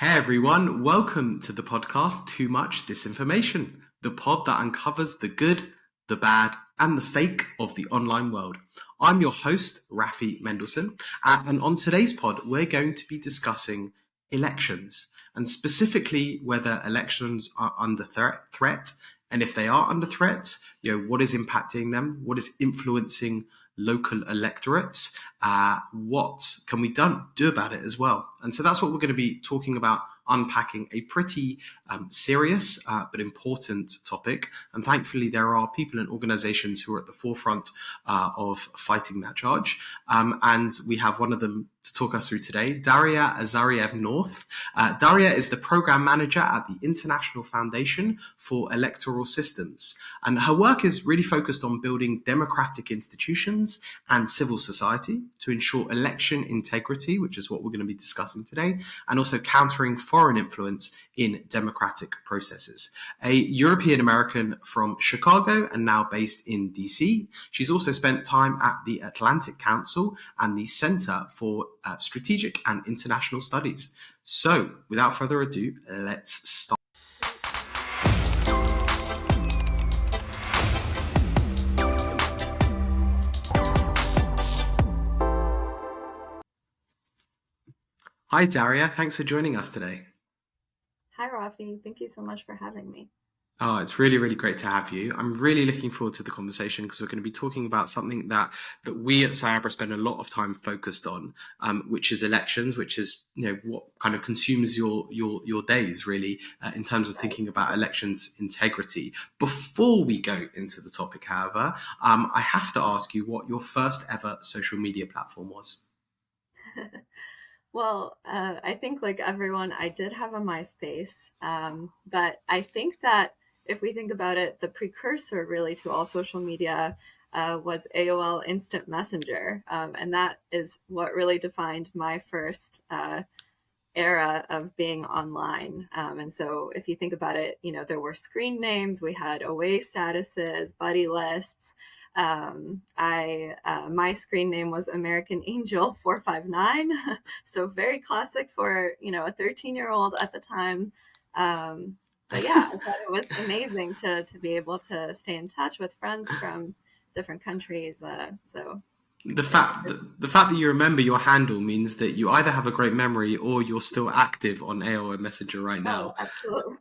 Hey everyone, welcome to the podcast Too Much Disinformation, the pod that uncovers the good, the bad, and the fake of the online world. I'm your host, Rafi Mendelsohn, and on today's pod, we're going to be discussing elections, and specifically whether elections are under threat, and if they are under threat, what is impacting them, what is influencing local electorates, what can we do about it as well? And so that's what we're going to be talking about, unpacking a pretty serious but important topic. And thankfully, there are people and organizations who are at the forefront of fighting that charge. And we have one of them to talk us through today, Daria Azariev-North. Daria is the program manager at the International Foundation for Electoral Systems. And her work is really focused on building democratic institutions and civil society to ensure election integrity, which is what we're going to be discussing today, and also countering foreign influence in democratic processes. A European American from Chicago and now based in DC, she's also spent time at the Atlantic Council and the Center for Strategic and International Studies. So, without further ado, let's start. Hi, Daria. Thanks for joining us today. Hi, Rafi. Thank you so much for having me. Oh, it's really, really great to have you. I'm really looking forward to the conversation because we're going to be talking about something that we at Cyabra spend a lot of time focused on, which is elections, which is what kind of consumes your days really in terms of thinking about elections integrity. Before we go into the topic, however, I have to ask you what your first ever social media platform was. Well, I think like everyone, I did have a MySpace, but I think that if we think about it, the precursor really to all social media was AOL Instant Messenger. And that is what really defined my first era of being online. And so if you think about it, there were screen names, we had away statuses, buddy lists. My screen name was American Angel 459. So very classic for, a 13-year-old at the time. But yeah, I thought it was amazing to be able to stay in touch with friends from different countries. So The fact that you remember your handle means that you either have a great memory or you're still active on AOL Messenger right Oh, now. absolutely.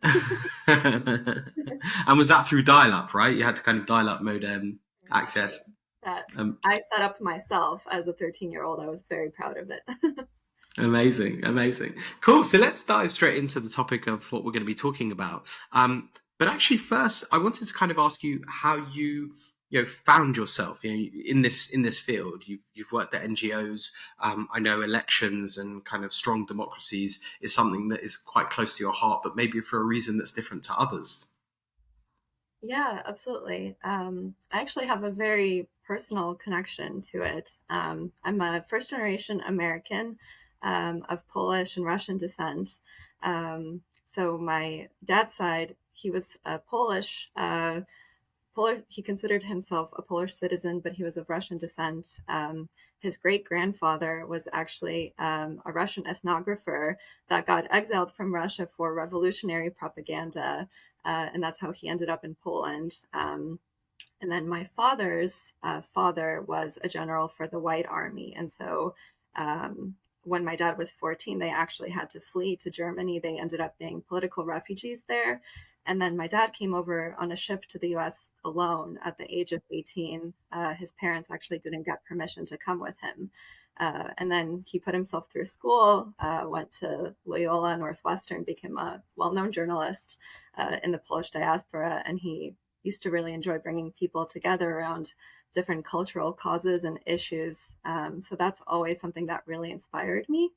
And was that through dial-up, right? You had to kind of dial-up modem So access. that Um, I set up myself as a 13-year-old. I was very proud of it. Amazing. Cool. So let's dive straight into the topic of what we're going to be talking about. But actually, first, I wanted to kind of ask you how you found yourself in this field. You've worked at NGOs. I know elections and kind of strong democracies is something that is quite close to your heart, but maybe for a reason that's different to others. Yeah, absolutely. I actually have a very personal connection to it. I'm a first generation American of Polish and Russian descent. So my dad's side, he was Polish. He considered himself a Polish citizen, but he was of Russian descent. His great grandfather was actually a Russian ethnographer that got exiled from Russia for revolutionary propaganda. And that's how he ended up in Poland. And then my father's father was a general for the White Army. And so when my dad was 14, they actually had to flee to Germany. They ended up being political refugees there. And then my dad came over on a ship to the US alone at the age of 18. His parents actually didn't get permission to come with him. And then he put himself through school, went to Loyola Northwestern, became a well-known journalist in the Polish diaspora. And he used to really enjoy bringing people together around different cultural causes and issues. So that's always something that really inspired me.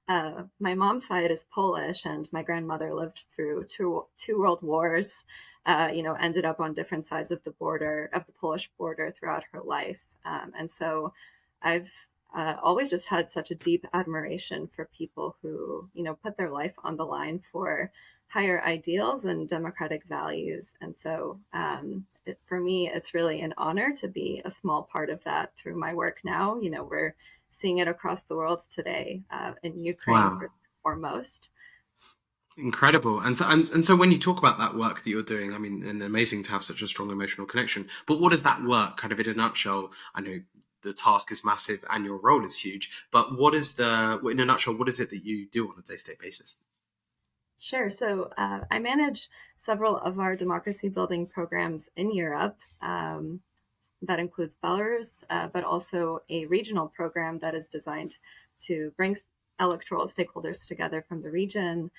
My mom's side is Polish, and my grandmother lived through two world wars, ended up on different sides of the border, of the Polish border throughout her life. And so I've always just had such a deep admiration for people who, put their life on the line for higher ideals and democratic values. And so for me, it's really an honor to be a small part of that through my work now. We're seeing it across the world today, in Ukraine, Wow. for foremost. Incredible. And so when you talk about that work that you're doing, I mean, and amazing to have such a strong emotional connection. But what does that work kind of in a nutshell? I know the task is massive and your role is huge, but in a nutshell, what is it that you do on a day-to-day basis? Sure. So I manage several of our democracy building programs in Europe. That includes Belarus, but also a regional program that is designed to bring electoral stakeholders together from the region,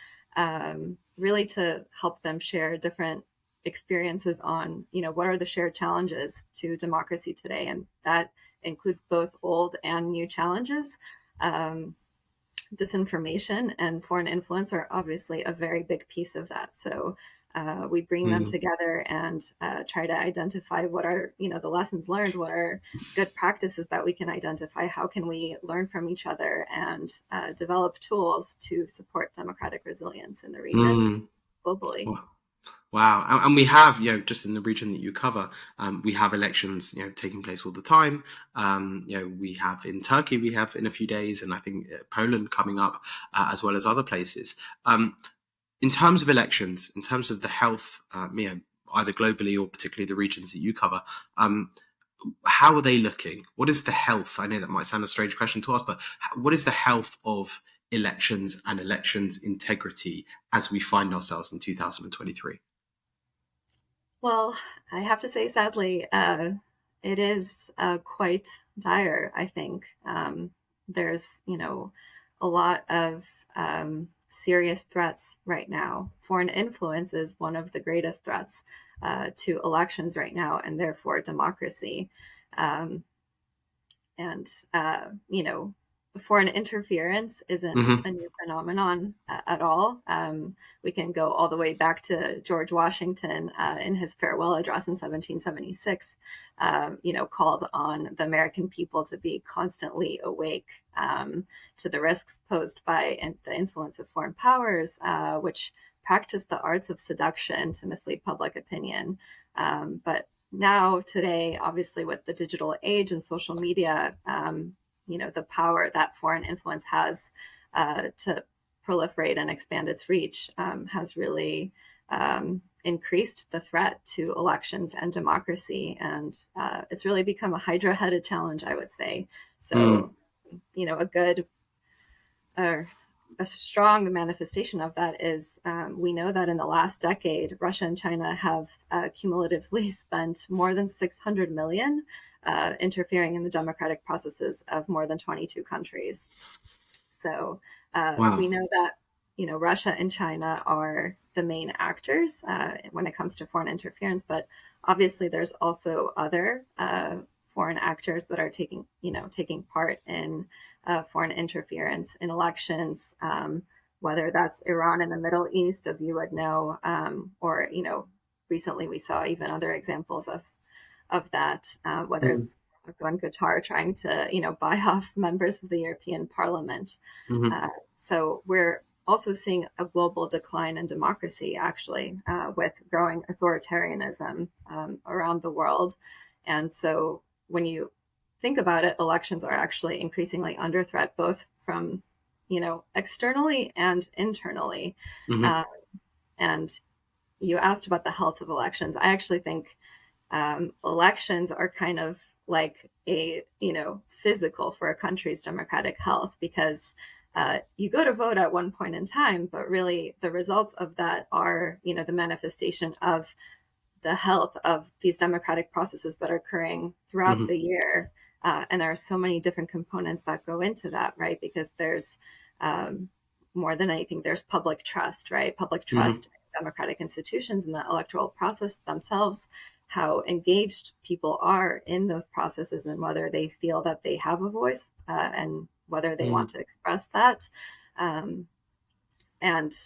really to help them share different experiences on, what are the shared challenges to democracy today. And that includes both old and new challenges. Disinformation and foreign influence are obviously a very big piece of that. So we bring them together and try to identify what are, the lessons learned, what are good practices that we can identify, how can we learn from each other and develop tools to support democratic resilience in the region Mm. globally. Wow. And we have, just in the region that you cover, we have elections, taking place all the time. We have in Turkey, we have in a few days, and I think Poland coming up, as well as other places. In terms of elections, in terms of the health, either globally or particularly the regions that you cover, how are they looking? What is the health? I know that might sound a strange question to ask, but what is the health of elections and elections integrity as we find ourselves in 2023? Well, I have to say, sadly, it is quite dire, I think. There's, a lot of serious threats right now. Foreign influence is one of the greatest threats to elections right now, and therefore democracy. Um, and foreign interference isn't Mm-hmm. a new phenomenon at all. We can go all the way back to George Washington in his farewell address in 1776, called on the American people to be constantly awake to the risks posed by the influence of foreign powers, which practice the arts of seduction to mislead public opinion. But now today, obviously with the digital age and social media, the power that foreign influence has to proliferate and expand its reach has really increased the threat to elections and democracy. And it's really become a hydra-headed challenge, I would say. Mm. So, a good a strong manifestation of that is we know that in the last decade, Russia and China have cumulatively spent more than 600 million interfering in the democratic processes of more than 22 countries. So we Wow. know that Russia and China are the main actors when it comes to foreign interference, but obviously there's also other foreign actors that are taking part in foreign interference in elections, whether that's Iran in the Middle East, as you would know, or recently we saw even other examples of that, whether Mm. it's Erdogan Qatar trying to buy off members of the European Parliament. Mm-hmm. So we're also seeing a global decline in democracy, actually, with growing authoritarianism around the world. And so when you think about it, elections are actually increasingly under threat, both from externally and internally. Mm-hmm. Uh, and you asked about the health of elections. I actually think elections are kind of like a physical for a country's democratic health, because you go to vote at one point in time, but really the results of that are the manifestation of the health of these democratic processes that are occurring throughout Mm-hmm. the year. And there are so many different components that go into that, right? Because there's more than anything, there's public trust, right? Public Mm-hmm. trust in democratic institutions and the electoral process themselves, how engaged people are in those processes and whether they feel that they have a voice and whether they want Mm. to express that. And,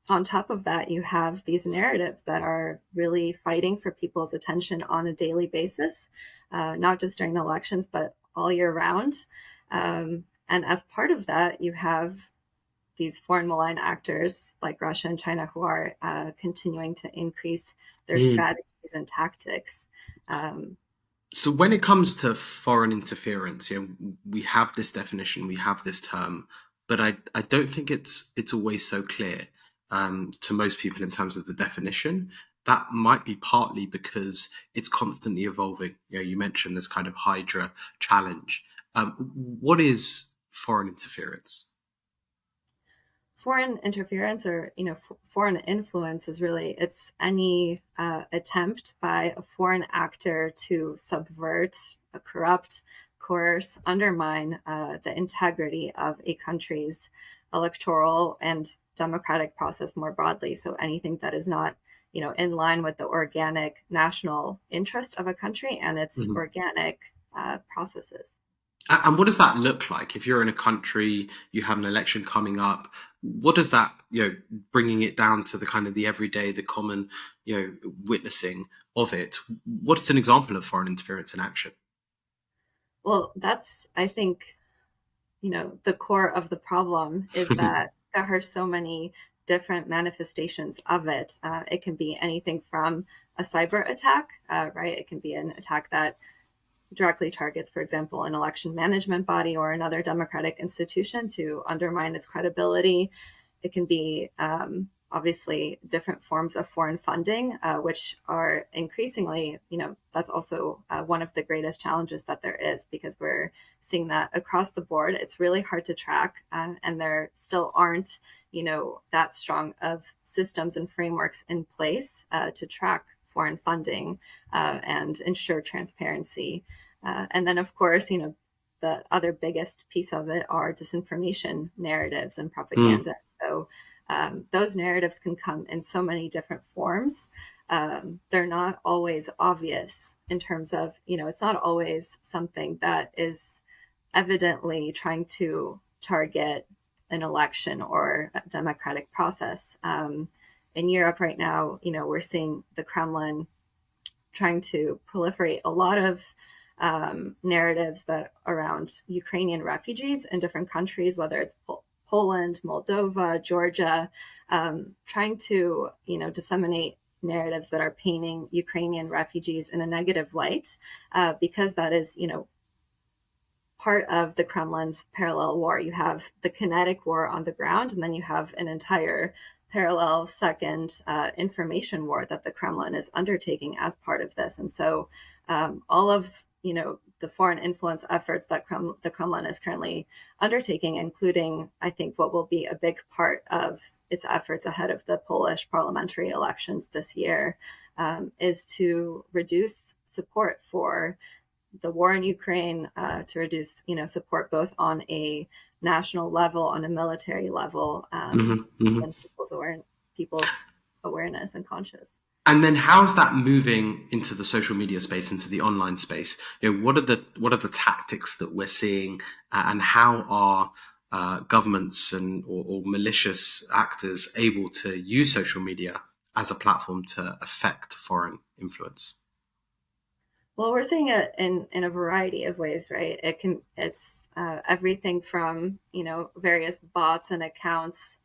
on top of that, you have these narratives that are really fighting for people's attention on a daily basis, not just during the elections, but all year round. And as part of that, you have these foreign malign actors like Russia and China who are continuing to increase their Mm. strategies and tactics. Um, So when it comes to foreign interference, we have this definition, we have this term. but I don't think it's always so clear to most people in terms of the definition. That might be partly because it's constantly evolving. You mentioned this kind of Hydra challenge. What is foreign interference? Foreign interference, or foreign influence, is really, it's any attempt by a foreign actor to subvert, corrupt, coerce, undermine the integrity of a country's electoral and democratic process more broadly. So anything that is not in line with the organic national interest of a country and its Mhm. organic processes. And what does that look like? If you're in a country, you have an election coming up, what does that, bringing it down to the kind of the everyday, the common, witnessing of it, what is an example of foreign interference in action? Well, that's, I think, the core of the problem is that there are so many different manifestations of it. It can be anything from a cyber attack, right? It can be an attack that directly targets, for example, an election management body or another democratic institution to undermine its credibility. It can be obviously different forms of foreign funding, which are increasingly, that's also one of the greatest challenges that there is, because we're seeing that across the board. It's really hard to track, and there still aren't, that strong of systems and frameworks in place to track foreign funding and ensure transparency. And then, of course, the other biggest piece of it are disinformation narratives and Mm, propaganda. So those narratives can come in so many different forms. They're not always obvious in terms of, it's not always something that is evidently trying to target an election or a democratic process. In Europe right now, we're seeing the Kremlin trying to proliferate a lot of narratives that around Ukrainian refugees in different countries, whether it's Poland, Moldova, Georgia, trying to disseminate narratives that are painting Ukrainian refugees in a negative light, because that is part of the Kremlin's parallel war. You have the kinetic war on the ground, and then you have an entire parallel second information war that the Kremlin is undertaking as part of this. And so all of the foreign influence efforts that the Kremlin is currently undertaking, including, I think, what will be a big part of its efforts ahead of the Polish parliamentary elections this year, is to reduce support for the war in Ukraine, to reduce, support both on a national level, on a military level, mhm, mhm. and people's awareness and conscious. And then how's that moving into the social media space, into the online space? What are the tactics that we're seeing, and how are governments or malicious actors able to use social media as a platform to affect foreign influence? Well, we're seeing it in a variety of ways, right? It's everything from various bots and accounts,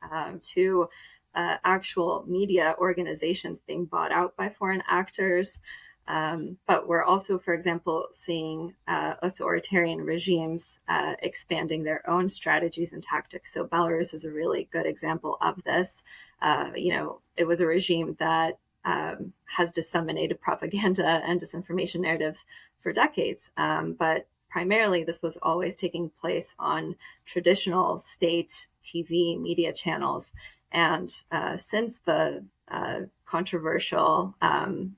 to actual media organizations being bought out by foreign actors. But we're also, for example, seeing authoritarian regimes expanding their own strategies and tactics. So Belarus is a really good example of this. It was a regime that has disseminated propaganda and disinformation narratives for decades. But primarily, this was always taking place on traditional state TV media channels. And since the controversial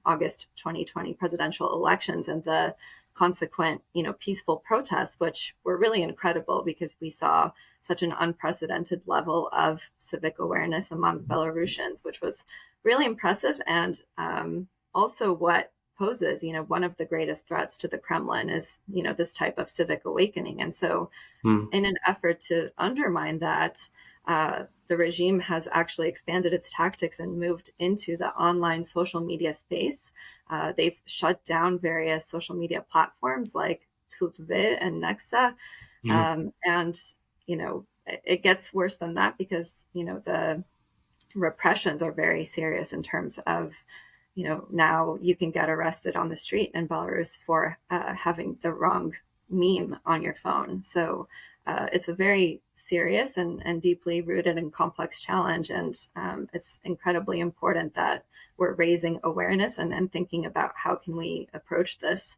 August 2020 presidential elections and the consequent, peaceful protests, which were really incredible because we saw such an unprecedented level of civic awareness among Belarusians, which was really impressive. And also what poses, one of the greatest threats to the Kremlin is, this type of civic awakening. And so Mm, in an effort to undermine that, the regime has actually expanded its tactics and moved into the online social media space. They've shut down various social media platforms like Tutve and Nexa. mhm. And, it gets worse than that because, the repressions are very serious in terms of, now you can get arrested on the street in Belarus for having the wrong meme on your phone. So it's a very serious and deeply rooted and complex challenge. And it's incredibly important that we're raising awareness and thinking about how can we approach this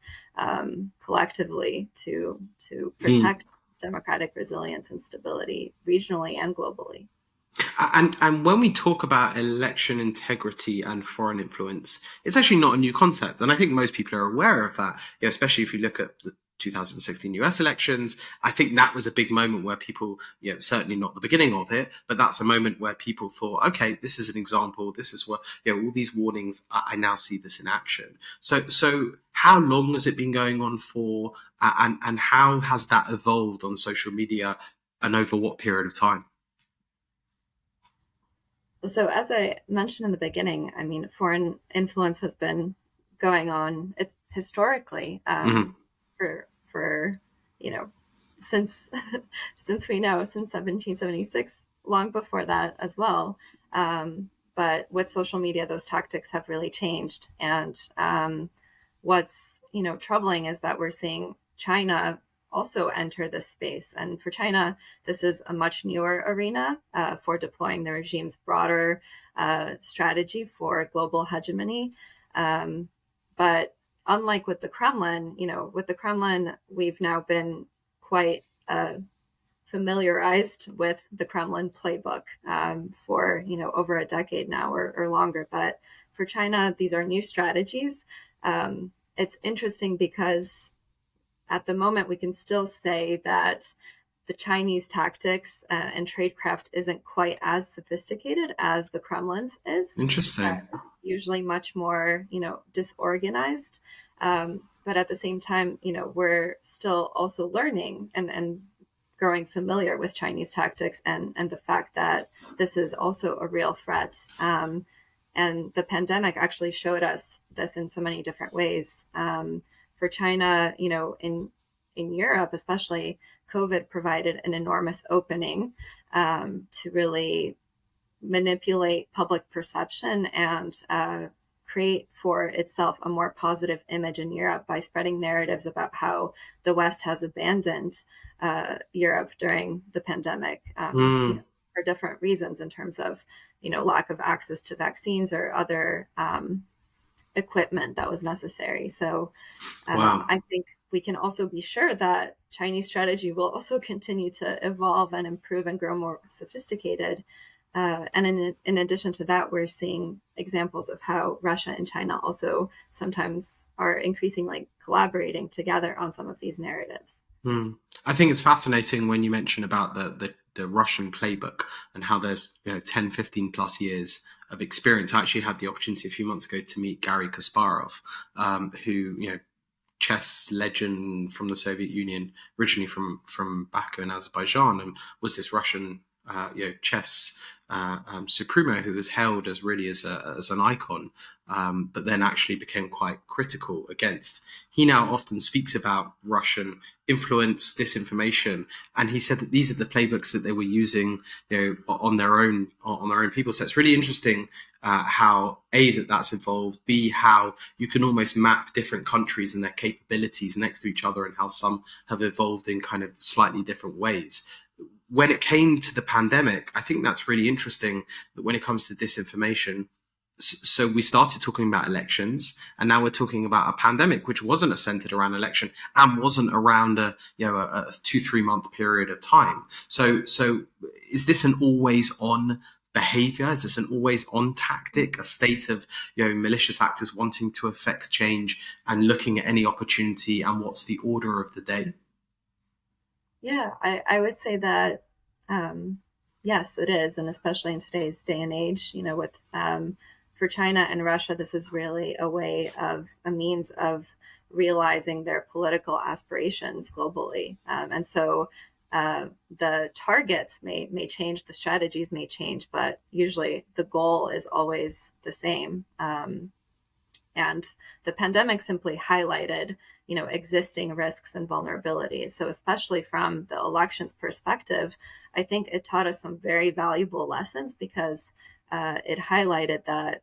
collectively to protect democratic resilience and stability regionally and globally. And when we talk about election integrity and foreign influence, it's actually not a new concept, and I think most people are aware of that. Especially if you look at the 2016 US elections, I think that was a big moment where people, certainly not the beginning of it, but that's a moment where people thought, okay, this is an example. This is what, all these warnings. I now see this in action. So how long has it been going on for, and how has that evolved on social media, and over what period of time? So, as I mentioned in the beginning, I mean, foreign influence has been going on historically for since since we know since 1776, long before that as well. But with social media, those tactics have really changed. And what's troubling is that we're seeing China also enter this space. And for China, this is a much newer arena for deploying the regime's broader strategy for global hegemony. But unlike with the Kremlin, we've now been quite familiarized with the Kremlin playbook for over a decade now or longer. But for China, these are new strategies. It's interesting because at the moment, we can still say that the Chinese tactics and tradecraft isn't quite as sophisticated as the Kremlin's is. Interesting. It's usually much more, disorganized. But at the same time, we're still also learning and growing familiar with Chinese tactics and the fact that this is also a real threat. And the pandemic actually showed us this in so many different ways. For China, in Europe, especially, COVID provided an enormous opening to really manipulate public perception and create for itself a more positive image in Europe by spreading narratives about how the West has abandoned Europe during the pandemic for different reasons in terms of, lack of access to vaccines or other equipment that was necessary. So Wow. I think we can also be sure that Chinese strategy will also continue to evolve and improve and grow more sophisticated. And in addition to that, we're seeing examples of how Russia and China also sometimes are increasingly collaborating together on some of these narratives. I think it's fascinating when you mention about the Russian playbook and how there's 10, 15 plus years of experience. I actually had the opportunity a few months ago to meet Garry Kasparov, who, chess legend from the Soviet Union, originally from Baku in Azerbaijan, and was this Russian chess supremo who was held as really as an icon, but then actually became quite critical against. He now often speaks about Russian influence, disinformation, and he said that these are the playbooks that they were using, on their own people. So it's really interesting how that's involved, B, how you can almost map different countries and their capabilities next to each other, and how some have evolved in kind of slightly different ways. When it came to the pandemic, I think that's really interesting that when it comes to disinformation, so we started talking about elections, and now we're talking about a pandemic, which wasn't centered around election and wasn't around a 2-3 month period of time. So is this an always on behavior? Is this an always on tactic, a state of malicious actors wanting to affect change and looking at any opportunity, and what's the order of the day? Yeah, I would say that, yes, it is. And especially in today's day and age, with for China and Russia, this is really a means of realizing their political aspirations globally. And so the targets may change, the strategies may change, but usually the goal is always the same. And the pandemic simply highlighted, existing risks and vulnerabilities. So especially from the elections perspective, I think it taught us some very valuable lessons because it highlighted that,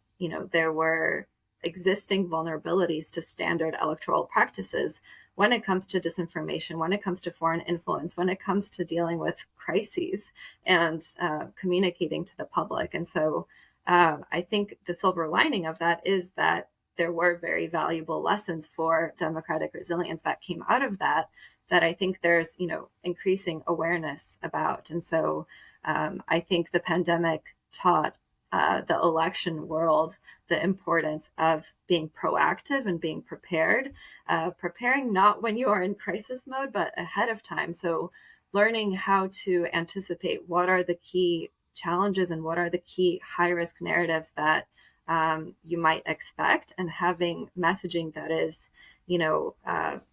there were existing vulnerabilities to standard electoral practices, when it comes to disinformation, when it comes to foreign influence, when it comes to dealing with crises and communicating to the public. And so I think the silver lining of that is that there were very valuable lessons for democratic resilience that came out of that, that I think there's, increasing awareness about. And so I think the pandemic taught the election world the importance of being proactive and being prepared, preparing not when you are in crisis mode, but ahead of time. So learning how to anticipate what are the key challenges and what are the key high risk narratives that you might expect, and having messaging that is,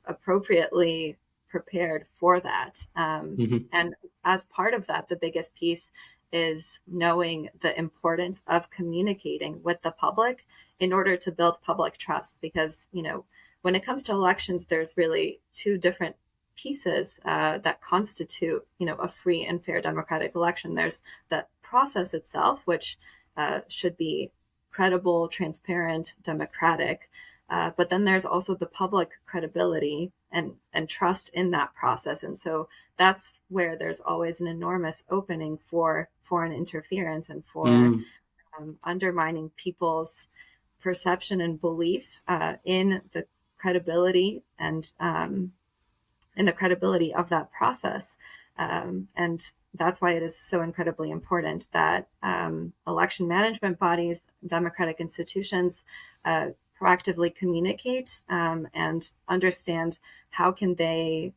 appropriately prepared for that. And as part of that, the biggest piece is knowing the importance of communicating with the public in order to build public trust. Because, when it comes to elections, there's really two different pieces that constitute, a free and fair democratic election. There's the process itself, which should be credible, transparent, democratic. But then there's also the public credibility and trust in that process. And so that's where there's always an enormous opening for foreign interference and for undermining people's perception and belief in the credibility and in the credibility of that process. And that's why it is so incredibly important that election management bodies, democratic institutions, proactively communicate and understand how can they,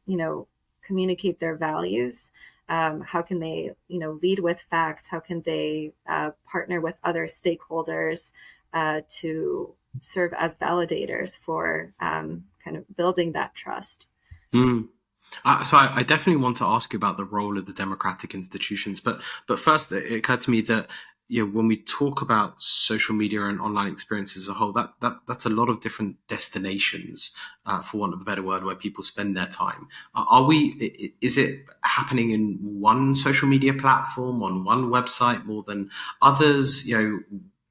communicate their values. How can they, lead with facts? How can they partner with other stakeholders to serve as validators for kind of building that trust? So I definitely want to ask you about the role of the democratic institutions, but first it occurred to me that when we talk about social media and online experiences as a whole, that's a lot of different destinations, for want of a better word, where people spend their time. Is it happening in one social media platform, on one website more than others?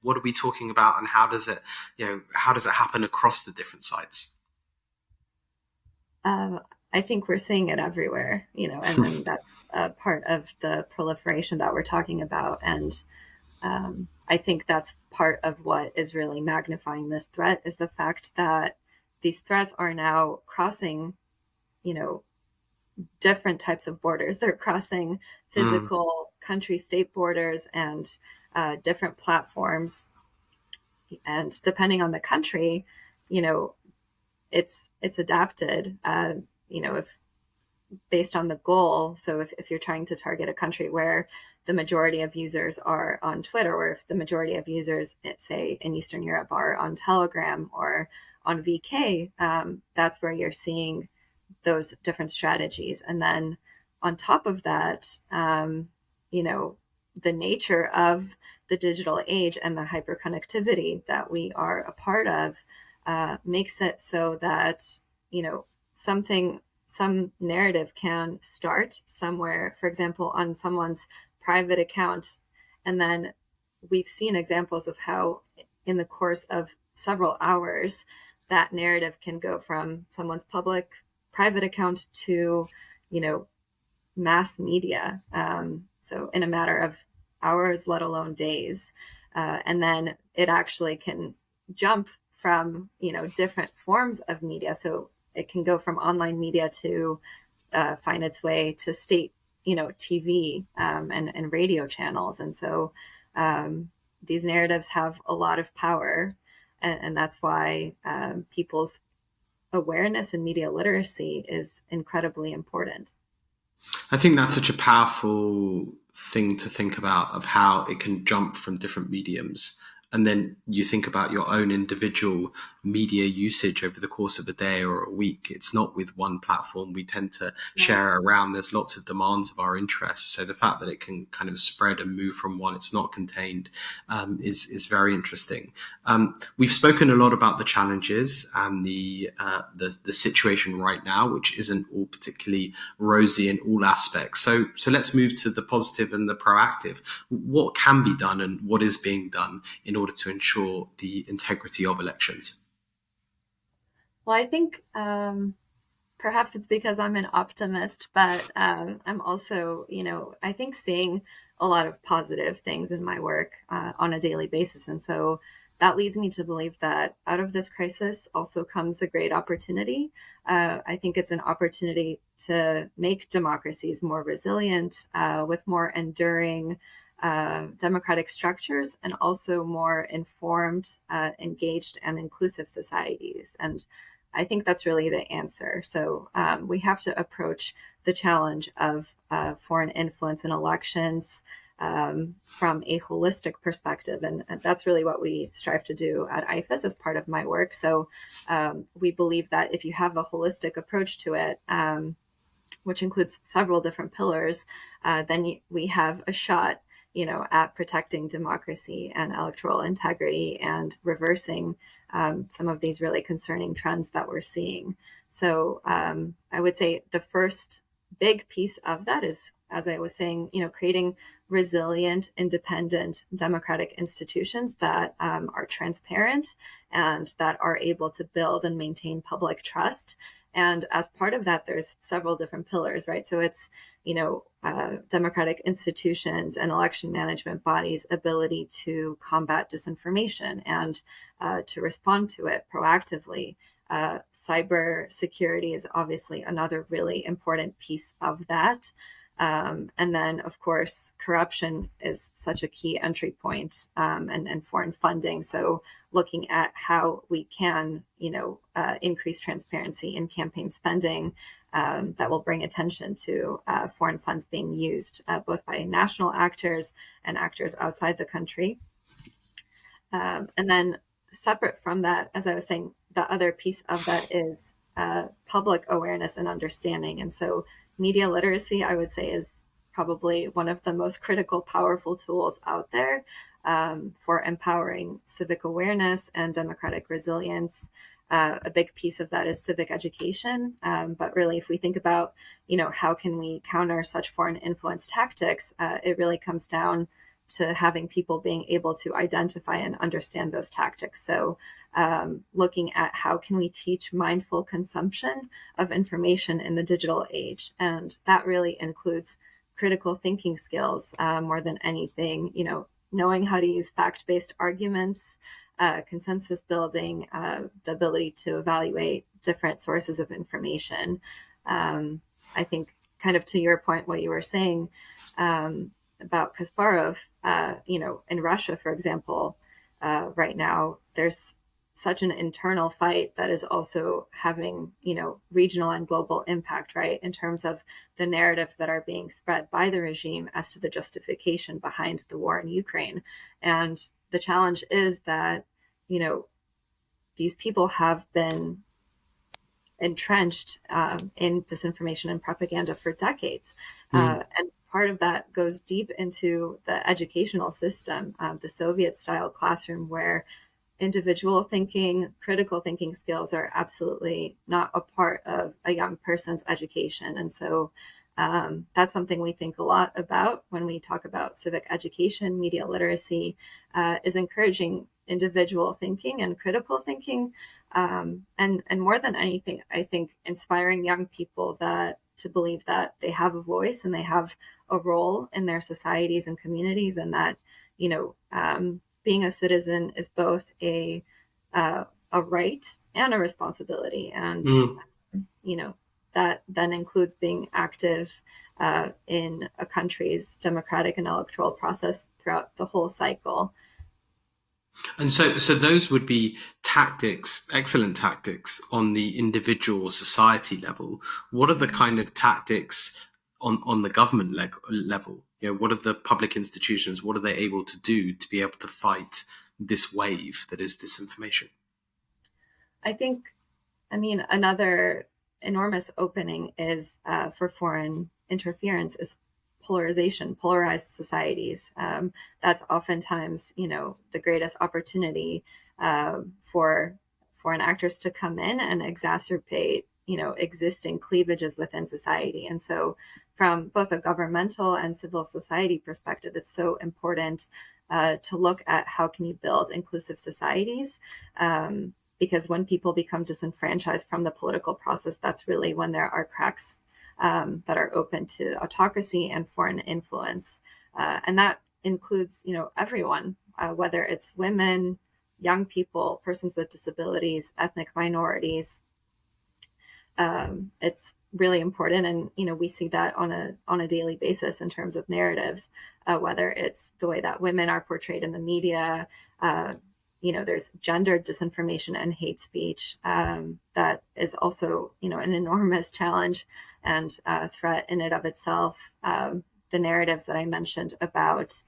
What are we talking about, and how does it happen across the different sites? I think we're seeing it everywhere, and then that's a part of the proliferation that we're talking about. And I think that's part of what is really magnifying this threat, is the fact that these threats are now crossing, different types of borders. They're crossing physical country-state borders and different platforms. And depending on the country, it's adapted. If based on the goal. So if you're trying to target a country where the majority of users are on Twitter, or if the majority of users, say in Eastern Europe, are on Telegram or on VK, that's where you're seeing those different strategies. And then on top of that, the nature of the digital age and the hyperconnectivity that we are a part of makes it so that, some narrative can start somewhere, for example, on someone's private account. And then we've seen examples of how in the course of several hours, that narrative can go from someone's private account to, mass media. So in a matter of hours, let alone days. And then it actually can jump from, different forms of media. So it can go from online media to find its way to state, TV and radio channels. And so these narratives have a lot of power. And that's why people's awareness and media literacy is incredibly important. I think that's such a powerful thing to think about, of how it can jump from different mediums. And then you think about your own individual media usage over the course of a day or a week. It's not with one platform. We tend to share around. There's lots of demands of our interests. So the fact that it can kind of spread and move from one, it's not contained, is very interesting. We've spoken a lot about the challenges and the situation right now, which isn't all particularly rosy in all aspects. So let's move to the positive and the proactive. What can be done and what is being done in order to ensure the integrity of elections? Well, I think perhaps it's because I'm an optimist, but I'm also, I think seeing a lot of positive things in my work on a daily basis. And so that leads me to believe that out of this crisis also comes a great opportunity. I think it's an opportunity to make democracies more resilient, with more enduring democratic structures, and also more informed, engaged, and inclusive societies. And I think that's really the answer. So we have to approach the challenge of foreign influence in elections from a holistic perspective. And that's really what we strive to do at IFAS as part of my work. So we believe that if you have a holistic approach to it, which includes several different pillars, then we have a shot, at protecting democracy and electoral integrity and reversing some of these really concerning trends that we're seeing. So I would say the first big piece of that is, as I was saying, creating resilient, independent, democratic institutions that are transparent and that are able to build and maintain public trust. And as part of that, there's several different pillars, right? So it's, democratic institutions and election management bodies' ability to combat disinformation and to respond to it proactively. Cyber security is obviously another really important piece of that. And then, of course, corruption is such a key entry point, and foreign funding. So looking at how we can, increase transparency in campaign spending that will bring attention to foreign funds being used both by national actors and actors outside the country. And then separate from that, as I was saying, the other piece of that is public awareness and understanding. And so media literacy, I would say, is probably one of the most critical, powerful tools out there for empowering civic awareness and democratic resilience. A big piece of that is civic education. But really, if we think about, how can we counter such foreign influence tactics, it really comes down to having people being able to identify and understand those tactics. So looking at how can we teach mindful consumption of information in the digital age. And that really includes critical thinking skills more than anything, knowing how to use fact-based arguments, consensus building, the ability to evaluate different sources of information. I think kind of to your point, what you were saying, about Kasparov, in Russia, for example, right now, there's such an internal fight that is also having, regional and global impact, right? In terms of the narratives that are being spread by the regime as to the justification behind the war in Ukraine. And the challenge is that, these people have been entrenched in disinformation and propaganda for decades. And part of that goes deep into the educational system, the Soviet-style classroom, where individual thinking, critical thinking skills are absolutely not a part of a young person's education. And so that's something we think a lot about when we talk about civic education. Media literacy is encouraging individual thinking and critical thinking, and more than anything, I think inspiring young people to believe that they have a voice and they have a role in their societies and communities, and that being a citizen is both a right and a responsibility, and that then includes being active in a country's democratic and electoral process throughout the whole cycle. And so those would be tactics, excellent tactics on the individual society level. What are the kind of tactics on the government level? What are the public institutions? What are they able to do to be able to fight this wave that is disinformation? Another enormous opening is for foreign interference is polarization, polarized societies. That's oftentimes, the greatest opportunity for foreign actors to come in and exacerbate, existing cleavages within society. And so from both a governmental and civil society perspective, it's so important to look at how can you build inclusive societies, because when people become disenfranchised from the political process, that's really when there are cracks that are open to autocracy and foreign influence. And that includes, everyone, whether it's women, young people, persons with disabilities, ethnic minorities. It's really important, and we see that on a daily basis in terms of narratives, whether it's the way that women are portrayed in the media. There's gender disinformation and hate speech that is also an enormous challenge and threat in and of itself. The narratives that I mentioned about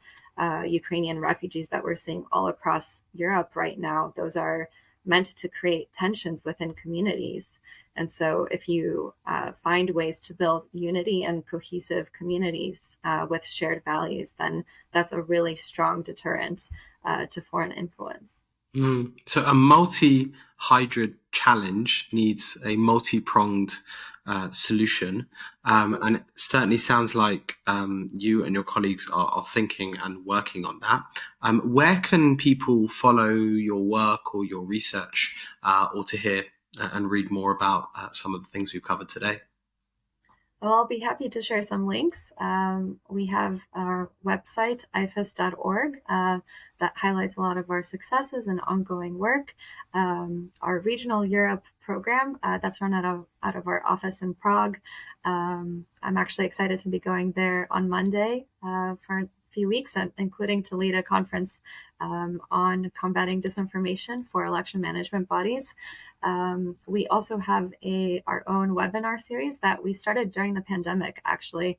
Ukrainian refugees that we're seeing all across Europe right now, those are meant to create tensions within communities. And so if you find ways to build unity and cohesive communities with shared values, then that's a really strong deterrent to foreign influence. So a multi-hydrid challenge needs a multi-pronged solution. And it certainly sounds like you and your colleagues are thinking and working on that. Where can people follow your work or your research or to hear and read more about some of the things we've covered today? Well, I'll be happy to share some links. We have our website, ifas.org, that highlights a lot of our successes and ongoing work. Our regional Europe program, that's run out of our office in Prague. I'm actually excited to be going there on Monday for a few weeks, including to lead a conference on combating disinformation for election management bodies. We also have our own webinar series that we started during the pandemic, actually,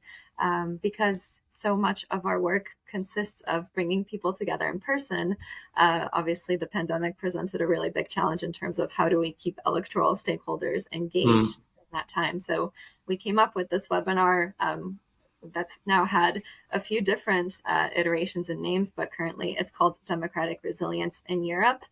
because so much of our work consists of bringing people together in person. Obviously, the pandemic presented a really big challenge in terms of how do we keep electoral stakeholders engaged in that time. So we came up with this webinar that's now had a few different iterations and names, but currently it's called Democratic Resilience in Europe.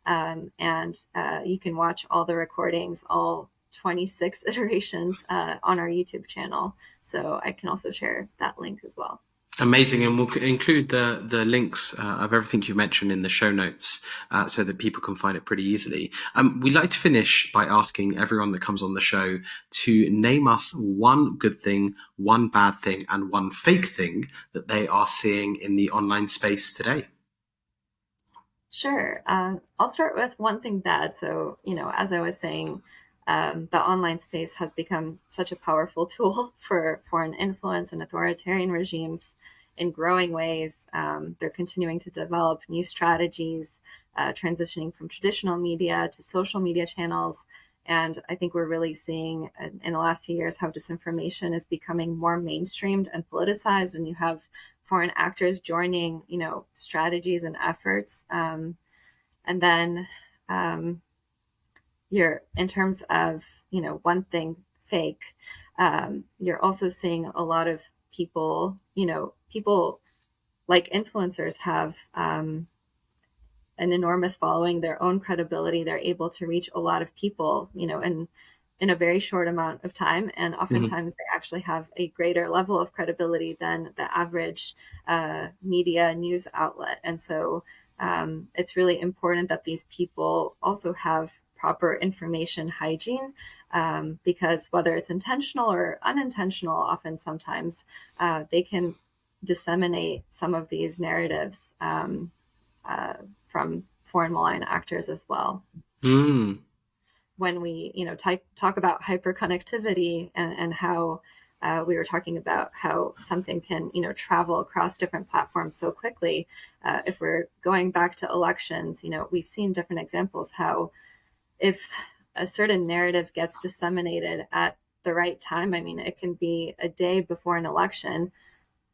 And you can watch all the recordings, all 26 iterations on our YouTube channel. So I can also share that link as well. Amazing, and we'll include the links of everything you mentioned in the show notes so that people can find it pretty easily. We'd like to finish by asking everyone that comes on the show to name us one good thing, one bad thing, and one fake thing that they are seeing in the online space today. Sure. I'll start with one thing bad. So, as I was saying, the online space has become such a powerful tool for foreign influence and authoritarian regimes in growing ways. They're continuing to develop new strategies, transitioning from traditional media to social media channels. And I think we're really seeing in the last few years how disinformation is becoming more mainstreamed and politicized. And you have foreign actors joining, strategies and efforts. And then you're, in terms of, one thing fake, you're also seeing a lot of people, people like influencers have an enormous following, their own credibility. They're able to reach a lot of people, in a very short amount of time. And oftentimes they actually have a greater level of credibility than the average media news outlet. And so it's really important that these people also have proper information hygiene, because whether it's intentional or unintentional, often sometimes they can disseminate some of these narratives from foreign malign actors as well. When we, talk about hyperconnectivity and how we were talking about how something can, travel across different platforms so quickly. If we're going back to elections, we've seen different examples how if a certain narrative gets disseminated at the right time, it can be a day before an election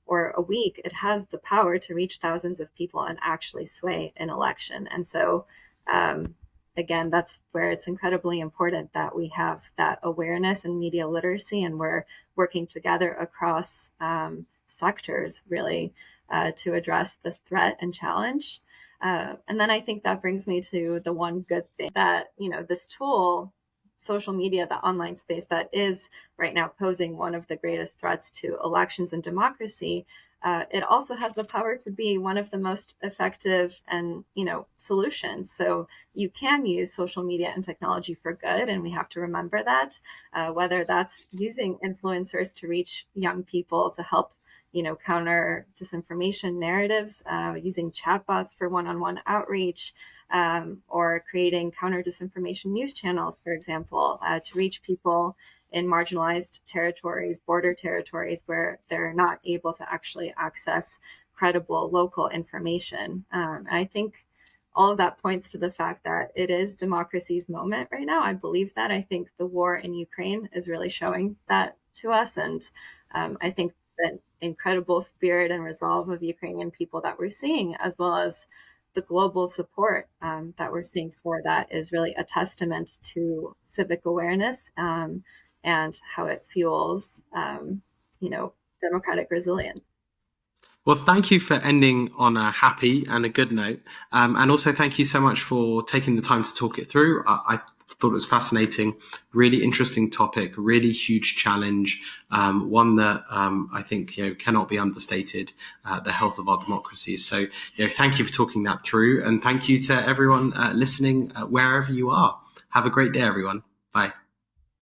or a week, it has the power to reach thousands of people and actually sway an election. And so, again, that's where it's incredibly important that we have that awareness and media literacy, and we're working together across sectors really to address this threat and challenge. And then I think that brings me to the one good thing that, this tool, social media, the online space that is right now posing one of the greatest threats to elections and democracy, it also has the power to be one of the most effective and, solutions. So you can use social media and technology for good, and we have to remember that, whether that's using influencers to reach young people to help counter disinformation narratives, using chatbots for one-on-one outreach, or creating counter disinformation news channels, for example, to reach people in marginalized territories, border territories, where they're not able to actually access credible local information. And I think all of that points to the fact that it is democracy's moment right now. I believe that. I think the war in Ukraine is really showing that to us. And I think the incredible spirit and resolve of Ukrainian people that we're seeing, as well as the global support that we're seeing for that, is really a testament to civic awareness and how it fuels, democratic resilience. Well, thank you for ending on a happy and a good note. And also, thank you so much for taking the time to talk it through. I thought it was fascinating, really interesting topic, really huge challenge, one that I think cannot be understated, the health of our democracies. So thank you for talking that through, and thank you to everyone listening wherever you are. Have a great day, everyone. Bye.